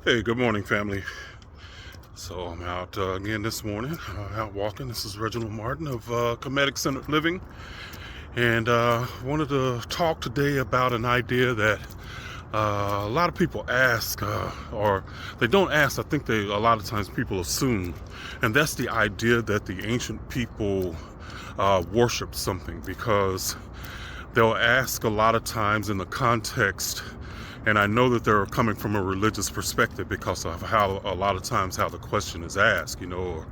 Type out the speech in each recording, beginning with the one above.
Hey, good morning, family. So I'm out again this morning, out walking. This is Reginald Martin of Comedic Centered Living, and wanted to talk today about an idea that a lot of people ask, or they don't ask. I think a lot of times people assume, and that's the idea that the ancient people worshiped something, because they'll ask a lot of times in the context. And I know that they're coming from a religious perspective because of how a lot of times how the question is asked, or,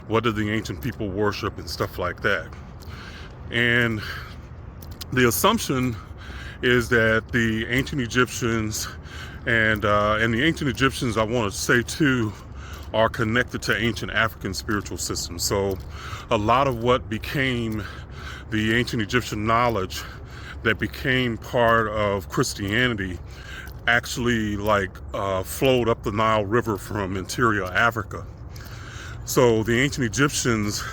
what did the ancient people worship and stuff like that. And the assumption is that the ancient Egyptians and the ancient Egyptians, I want to say too, are connected to ancient African spiritual systems. So a lot of what became the ancient Egyptian knowledge that became part of Christianity actually flowed up the Nile River from interior Africa. So the ancient Egyptians,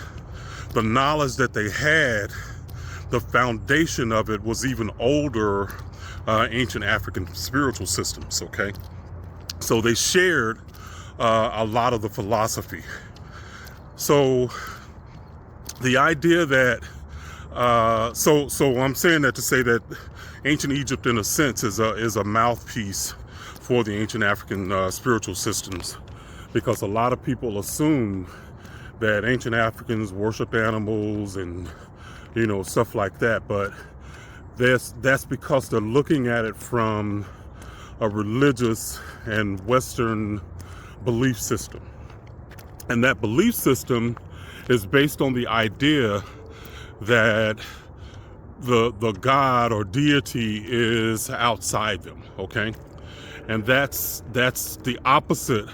the knowledge that they had, the foundation of it was even older ancient African spiritual systems, okay? So they shared a lot of the philosophy. So the idea that so I'm saying that to say that ancient Egypt, in a sense, is a mouthpiece for the ancient African spiritual systems, because a lot of people assume that ancient Africans worship animals and stuff like that, but that's because they're looking at it from a religious and Western belief system, and that belief system is based on the idea that the God or deity is outside them, okay? And that's the opposite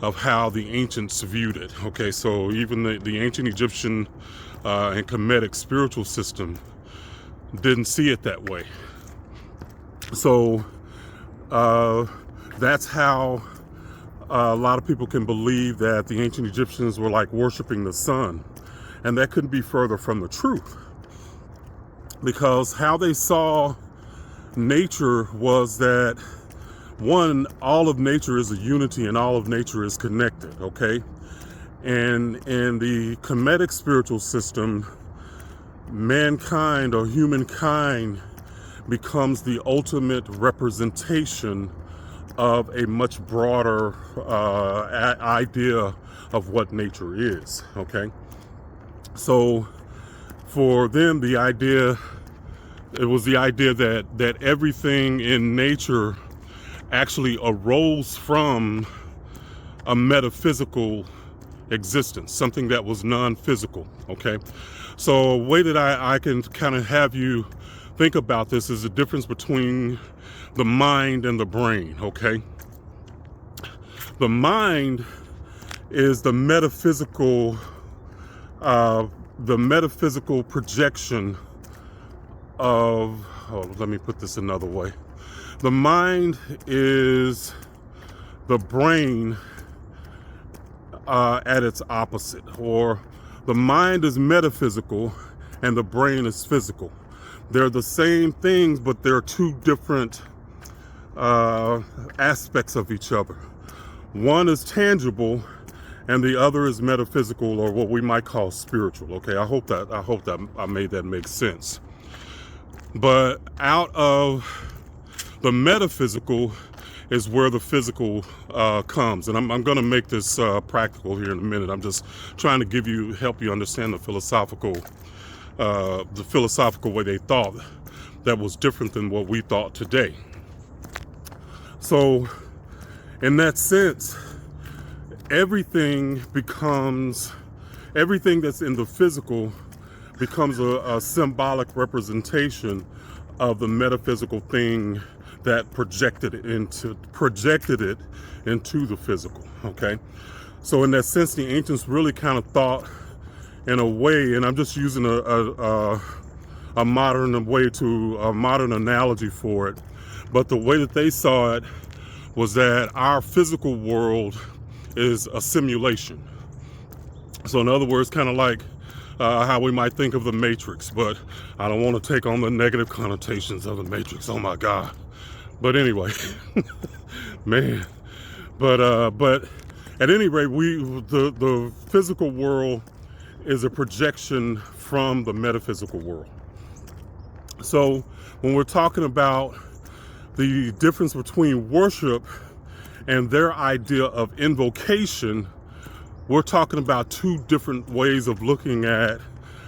of how the ancients viewed it, okay? So even the ancient Egyptian and Kemetic spiritual system didn't see it that way. So that's how a lot of people can believe that the ancient Egyptians were like worshiping the sun. And that couldn't be further from the truth, because how they saw nature was that, one, all of nature is a unity and all of nature is connected, okay? And in the Kemetic spiritual system, mankind or humankind becomes the ultimate representation of a much broader idea of what nature is, okay? So for them, it was the idea that everything in nature actually arose from a metaphysical existence, something that was non-physical, okay? So a way that I can kind of have you think about this is the difference between the mind and the brain, okay? The mind is the metaphysical projection of, let me put this another way. The mind is the brain at its opposite, or the mind is metaphysical and the brain is physical. They're the same things, but they're two different aspects of each other. One is tangible and the other is metaphysical, or what we might call spiritual. Okay, I hope that I made that make sense. But out of the metaphysical is where the physical comes, and I'm going to make this practical here in a minute. I'm just trying to help you understand the philosophical way they thought that was different than what we thought today. So, in that sense, everything that's in the physical becomes a symbolic representation of the metaphysical thing that projected it into the physical, okay? So in that sense, the ancients really kind of thought in a way, and I'm just using a modern analogy for it, but the way that they saw it was that our physical world is a simulation. So in other words, kind of like how we might think of the Matrix, but I don't want to take on the negative connotations of the Matrix. Oh my God. But anyway, Man. But at any rate, the physical world is a projection from the metaphysical world. So when we're talking about the difference between worship and their idea of invocation, we're talking about two different ways of looking at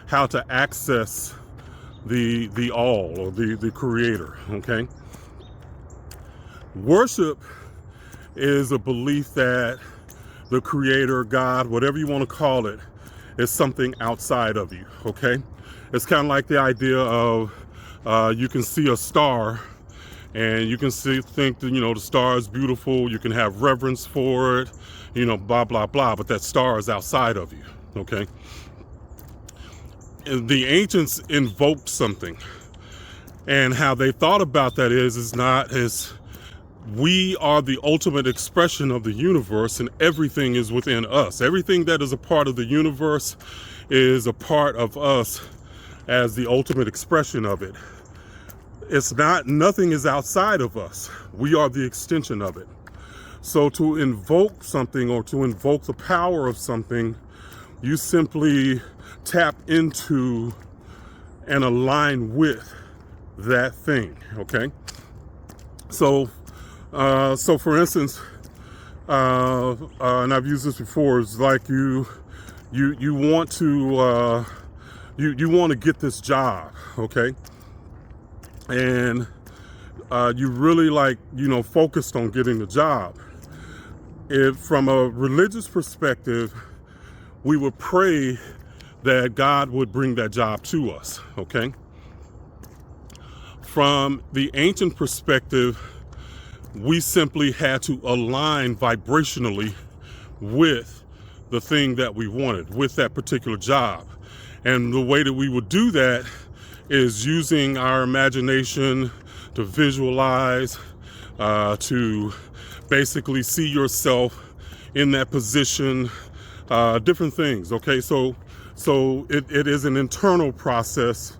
how to access the all, or the creator. Okay, worship is a belief that the creator, God, whatever you want to call it, is something outside of you. Okay, it's kind of like the idea of you can see a star and you can think that, the star is beautiful, you can have reverence for it, blah blah blah, but that star is outside of you. Okay, and the ancients invoked something, and how they thought about that is we are the ultimate expression of the universe, and everything is within us. Everything that is a part of the universe is a part of us as the ultimate expression of it. Nothing is outside of us. We are the extension of it. So to invoke something, or to invoke the power of something, you simply tap into and align with that thing. Okay. So for instance, and I've used this before, it's like you want to you want to get this job. Okay. And you really focused on getting the job. If from a religious perspective, we would pray that God would bring that job to us. Okay. From the ancient perspective, we simply had to align vibrationally with the thing that we wanted, with that particular job. And the way that we would do that is using our imagination to visualize, to basically see yourself in that position, different things. Okay, so it is an internal process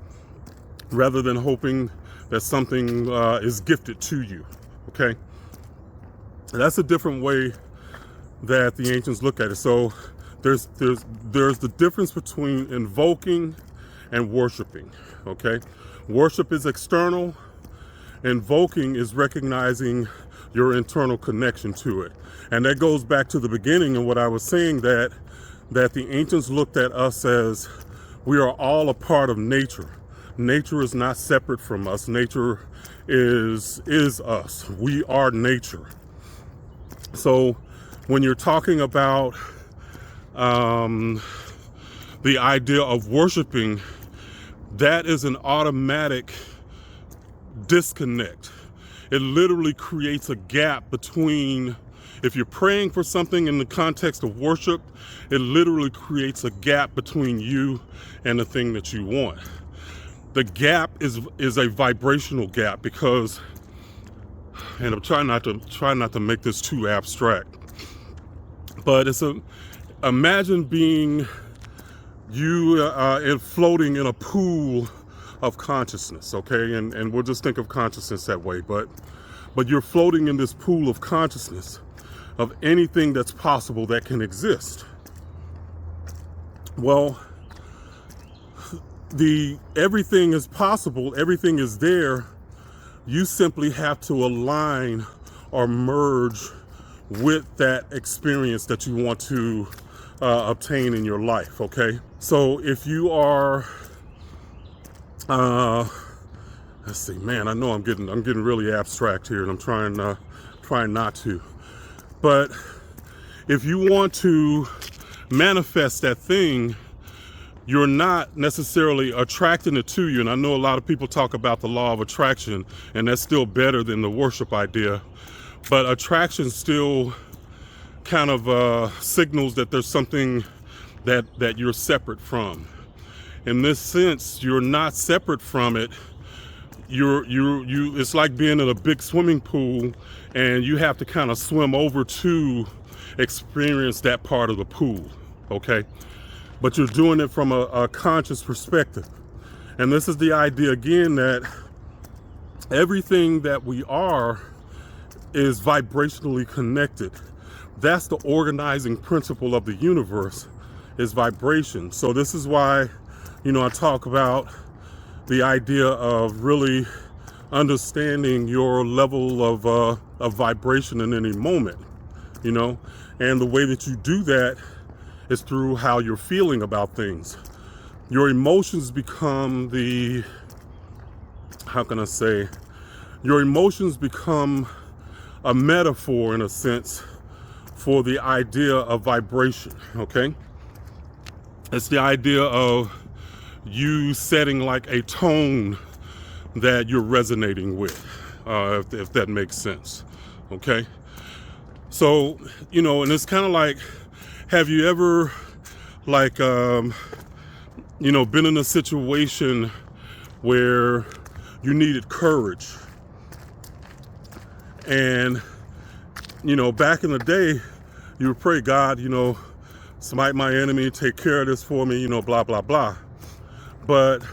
rather than hoping that something is gifted to you. Okay, that's a different way that the ancients look at it. So there's the difference between invoking and worshiping. Okay, worship is external. Invoking is recognizing your internal connection to it. And that goes back to the beginning and what I was saying, that the ancients looked at us as we are all a part of nature. Nature is not separate from us. Nature is us. We are nature. So when you're talking about the idea of worshiping, that is an automatic disconnect. It literally creates a gap between, if you're praying for something in the context of worship, it literally creates a gap between you and the thing that you want. The gap is a vibrational gap, because, and I'm trying not to make this too abstract, but imagine being you floating in a pool of consciousness. Okay, and we'll just think of consciousness that way, but you're floating in this pool of consciousness of anything that's possible that can exist. Well, everything is possible, everything is there. You simply have to align or merge with that experience that you want to obtain in your life. Okay, so if you are let's see, man, I know I'm getting really abstract here, and I'm trying not to, but if you want to manifest that thing, you're not necessarily attracting it to you. And I know a lot of people talk about the law of attraction, and that's still better than the worship idea, but attraction still kind of signals that there's something that you're separate from. In this sense, you're not separate from it. It's like being in a big swimming pool, and you have to kind of swim over to experience that part of the pool. Okay, but you're doing it from a conscious perspective. And this is the idea again, that everything that we are is vibrationally connected. That's the organizing principle of the universe, is vibration. So this is why, I talk about the idea of really understanding your level of vibration in any moment, and the way that you do that is through how you're feeling about things. Your emotions become your emotions become a metaphor, in a sense, for the idea of vibration, okay? It's the idea of you setting like a tone that you're resonating with, if that makes sense, okay? So, and it's kind of like, have you ever, like, been in a situation where you needed courage? And, back in the day, you would pray, God, smite my enemy, take care of this for me, blah, blah, blah. But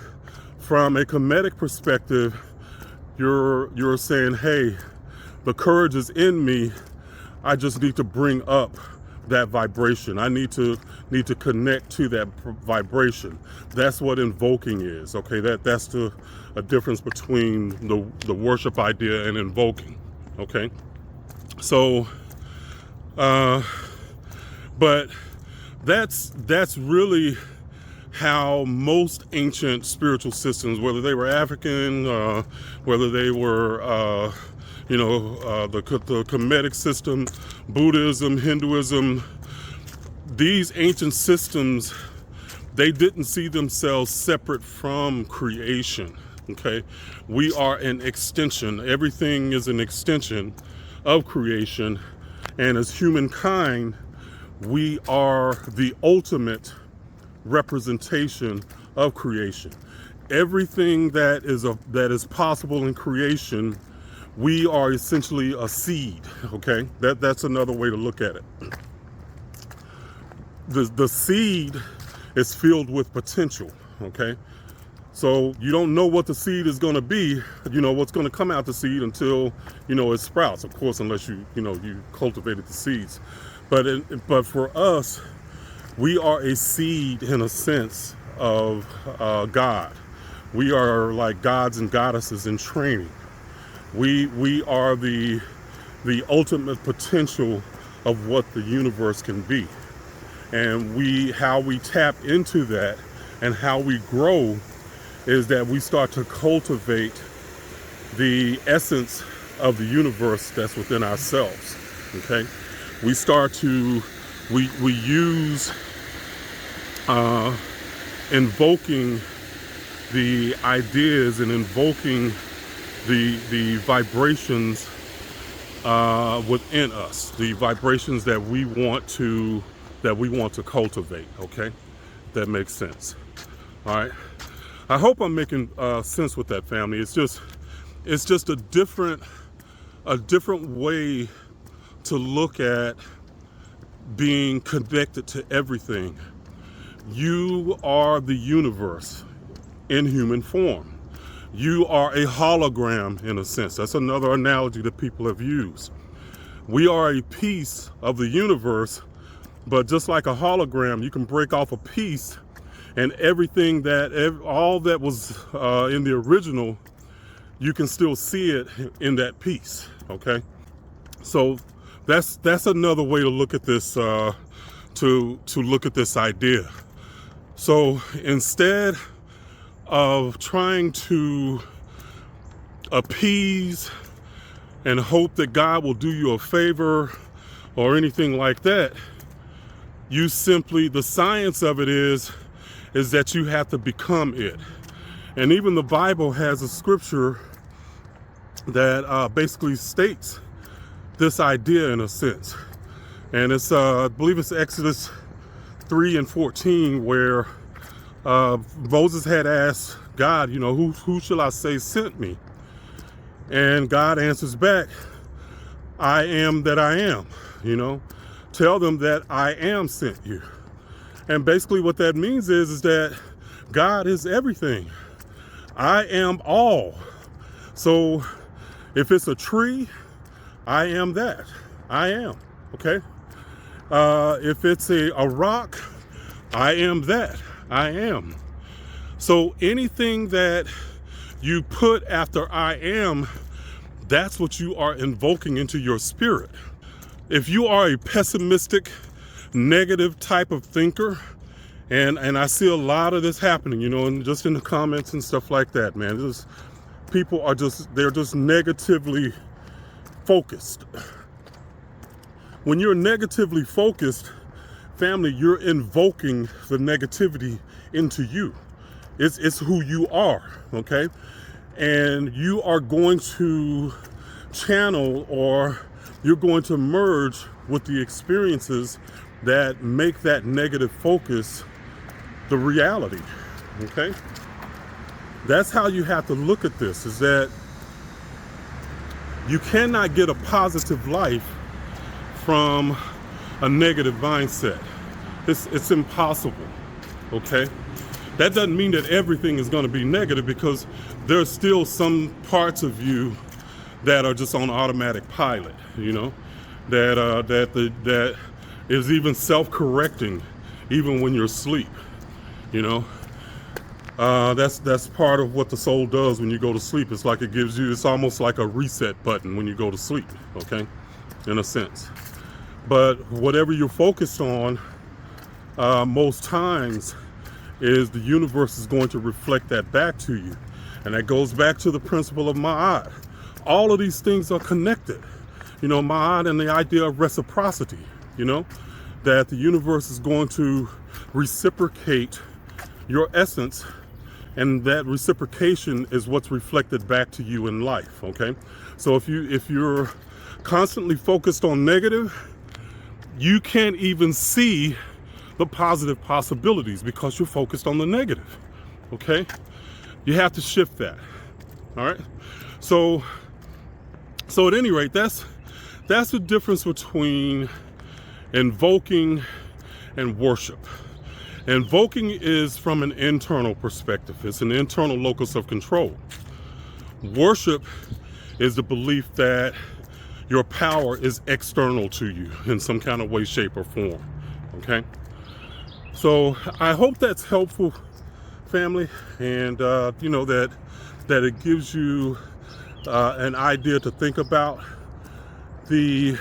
from a comedic perspective, you're saying, hey, the courage is in me. I just need to bring up that vibration. I need to connect to that vibration. That's what invoking is. Okay, that's a difference between the worship idea and invoking. Okay, so but that's really how most ancient spiritual systems, whether they were African, whether they were the Kemetic system, Buddhism, Hinduism, these ancient systems, they didn't see themselves separate from creation, okay? We are an extension. Everything is an extension of creation. And as humankind, we are the ultimate representation of creation. Everything that is possible in creation, we are essentially a seed, okay? That's another way to look at it. The seed is filled with potential, okay? So you don't know what the seed is going to be, what's going to come out the seed until, it sprouts, of course, unless you cultivated the seeds. But for us, we are a seed, in a sense, of God. We are like gods and goddesses in training. We are the ultimate potential of what the universe can be. And how we tap into that and how we grow is that we start to cultivate the essence of the universe that's within ourselves, okay? We start to, we use invoking the ideas and invoking the vibrations within us, the vibrations that we want to cultivate, okay? That makes sense. All right. I hope I'm making sense with that, family. It's just a different way to look at being connected to everything. You are the universe in human form. You are a hologram, in a sense. That's another analogy that people have used. We are a piece of the universe, but just like a hologram, you can break off a piece, and all that was in the original, you can still see it in that piece, okay? So that's another way to look at this, to look at this idea. So instead of trying to appease and hope that God will do you a favor or anything like that, the science of it is that you have to become it. And even the Bible has a scripture that basically states this idea, in a sense. And it's, I believe it's Exodus 3:14, where Moses had asked God, who shall I say sent me? And God answers back, I am that I am, Tell them that I am sent you. And basically what that means is that God is everything. I am all. So if it's a tree, I am that. I am. Okay. If it's a rock, I am that. I am. So anything that you put after I am, that's what you are invoking into your spirit. If you are a pessimistic, negative type of thinker, and I see a lot of this happening, and just in the comments and stuff like that, man. People are they're just negatively focused. When you're negatively focused, family, you're invoking the negativity into you. It's who you are, okay? And you are going to channel, or you're going to merge with the experiences that make that negative focus the reality, okay? That's how you have to look at this, is that you cannot get a positive life from a negative mindset. It's impossible, okay? That doesn't mean that everything is going to be negative, because there's still some parts of you that are just on automatic pilot, that is even self-correcting, even when you're asleep, That's part of what the soul does when you go to sleep. It's like it's almost like a reset button when you go to sleep, okay, in a sense. But whatever you're focused on, most times, is the universe is going to reflect that back to you. And that goes back to the principle of ma'at. All of these things are connected. Ma'at and the idea of reciprocity, that the universe is going to reciprocate your essence, and that reciprocation is what's reflected back to you in life, okay? So if you're constantly focused on negative, you can't even see the positive possibilities because you're focused on the negative, okay? You have to shift that, all right? So at any rate, that's the difference between invoking and worship. Invoking is from an internal perspective. It's an internal locus of control. Worship is the belief that your power is external to you in some kind of way, shape, or form, okay? So I hope that's helpful, family, and that it gives you an idea to think about. The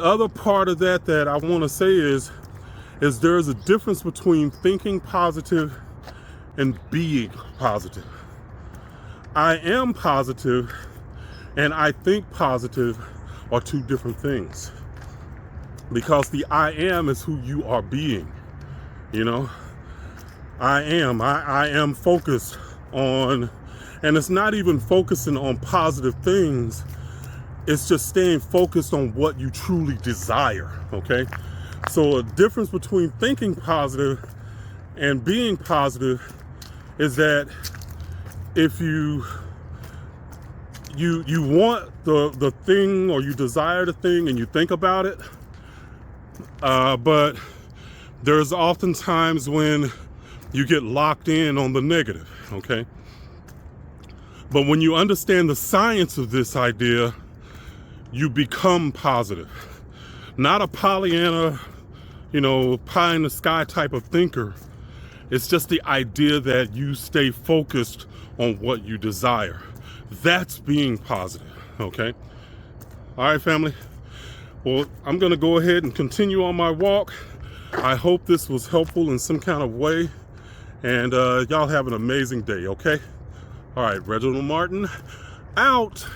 other part of that I want to say is there's a difference between thinking positive and being positive. I am positive and I think positive are two different things, because the I am is who you are being. I am focused on, and it's not even focusing on positive things, it's just staying focused on what you truly desire, okay? So a difference between thinking positive and being positive is that if you want the thing, or you desire the thing and you think about it, but there's often times when you get locked in on the negative, okay? But when you understand the science of this idea, you become positive. Not a Pollyanna, pie in the sky type of thinker. It's just the idea that you stay focused on what you desire. That's being positive, okay? All right, family. Well, I'm going to go ahead and continue on my walk. I hope this was helpful in some kind of way. And y'all have an amazing day, okay? All right, Reginald Martin, out.